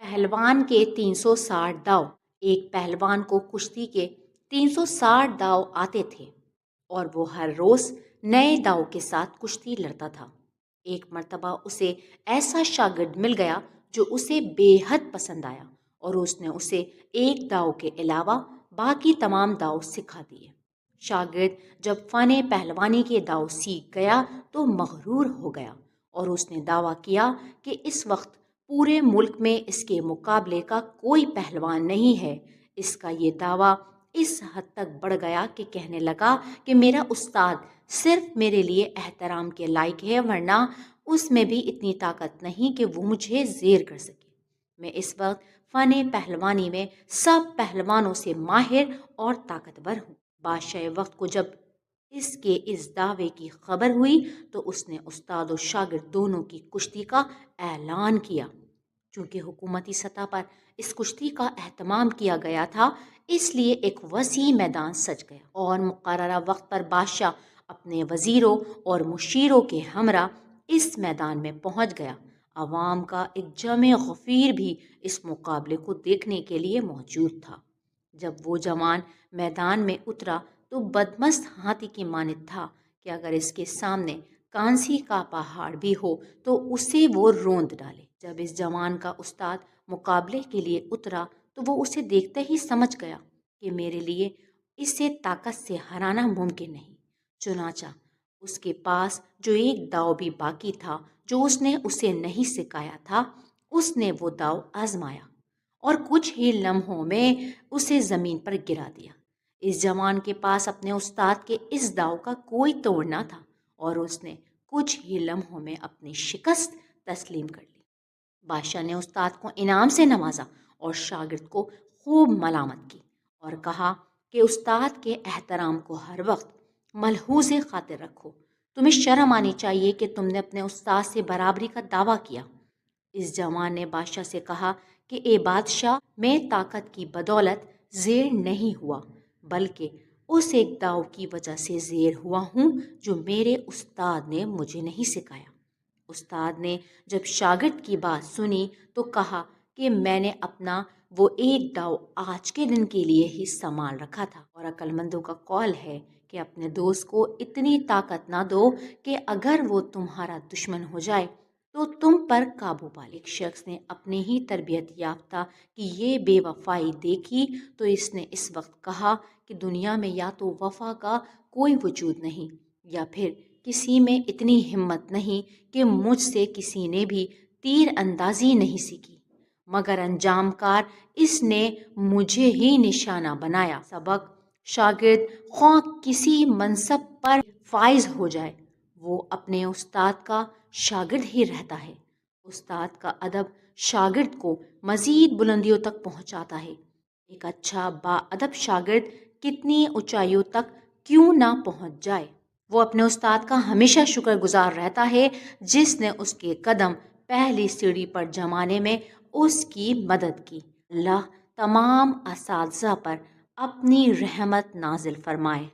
پہلوان کے 360 داؤ۔ ایک پہلوان کو کشتی کے 360 داؤ آتے تھے اور وہ ہر روز نئے داؤ کے ساتھ کشتی لڑتا تھا۔ ایک مرتبہ اسے ایسا شاگرد مل گیا جو اسے بے حد پسند آیا اور اس نے اسے ایک داؤ کے علاوہ باقی تمام داؤ سکھا دیے۔ شاگرد جب فن پہلوانی کے داؤ سیکھ گیا تو مغرور ہو گیا اور اس نے دعویٰ کیا کہ اس وقت پورے ملک میں اس کے مقابلے کا کوئی پہلوان نہیں ہے۔ اس کا یہ دعویٰ اس حد تک بڑھ گیا کہ کہنے لگا کہ میرا استاد صرف میرے لیے احترام کے لائق ہے، ورنہ اس میں بھی اتنی طاقت نہیں کہ وہ مجھے زیر کر سکے۔ میں اس وقت فن پہلوانی میں سب پہلوانوں سے ماہر اور طاقتور ہوں۔ بادشاہ وقت کو جب اس دعوے کی خبر ہوئی تو اس نے استاد و شاگرد دونوں کی کشتی کا اعلان کیا۔ چونکہ حکومتی سطح پر اس کشتی کا اہتمام کیا گیا تھا، اس لیے ایک وسیع میدان سج گیا اور مقررہ وقت پر بادشاہ اپنے وزیروں اور مشیروں کے ہمراہ اس میدان میں پہنچ گیا۔ عوام کا ایک جمع غفیر بھی اس مقابلے کو دیکھنے کے لیے موجود تھا۔ جب وہ جوان میدان میں اترا تو بدمست ہاتھی کی مانند تھا کہ اگر اس کے سامنے کانسی کا پہاڑ بھی ہو تو اسے وہ روند ڈالے۔ جب اس جوان کا استاد مقابلے کے لیے اترا تو وہ اسے دیکھتے ہی سمجھ گیا کہ میرے لیے اسے طاقت سے ہرانا ممکن نہیں۔ چنانچہ اس کے پاس جو ایک داؤ بھی باقی تھا جو اس نے اسے نہیں سکھایا تھا، اس نے وہ داؤ آزمایا اور کچھ ہی لمحوں میں اسے زمین پر گرا دیا۔ اس جوان کے پاس اپنے استاد کے اس داؤ کا کوئی توڑ نہ تھا اور اس نے کچھ ہی لمحوں میں اپنی شکست تسلیم کر لی۔ بادشاہ نے استاد کو انعام سے نوازا اور شاگرد کو خوب ملامت کی اور کہا کہ استاد کے احترام کو ہر وقت ملحوظ خاطر رکھو۔ تمہیں شرم آنی چاہیے کہ تم نے اپنے استاد سے برابری کا دعویٰ کیا۔ اس جوان نے بادشاہ سے کہا کہ اے بادشاہ، میں طاقت کی بدولت زیر نہیں ہوا، بلکہ اس ایک داؤ کی وجہ سے زیر ہوا ہوں جو میرے استاد نے مجھے نہیں سکھایا۔ استاد نے جب شاگرد کی بات سنی تو کہا کہ میں نے اپنا وہ ایک داؤ آج کے دن کے لیے ہی سنبھال رکھا تھا، اور عقل مندوں کا قول ہے کہ اپنے دوست کو اتنی طاقت نہ دو کہ اگر وہ تمہارا دشمن ہو جائے تو تم پر قابو پا لے۔ ایک شخص نے اپنی ہی تربیت یافتہ کی یہ بے وفائی دیکھی تو اس نے اس وقت کہا کہ دنیا میں یا تو وفا کا کوئی وجود نہیں یا پھر کسی میں اتنی ہمت نہیں کہ مجھ سے کسی نے بھی تیر اندازی نہیں سیکھی، مگر انجام کار اس نے مجھے ہی نشانہ بنایا۔ سبق: شاگرد خواہ کسی منصب پر فائز ہو جائے، وہ اپنے استاد کا شاگرد ہی رہتا ہے۔ استاد کا ادب شاگرد کو مزید بلندیوں تک پہنچاتا ہے۔ ایک اچھا باادب شاگرد کتنی اونچائیوں تک کیوں نہ پہنچ جائے، وہ اپنے استاد کا ہمیشہ شکر گزار رہتا ہے جس نے اس کے قدم پہلی سیڑھی پر جمانے میں اس کی مدد کی۔ اللہ تمام اساتذہ پر اپنی رحمت نازل فرمائے۔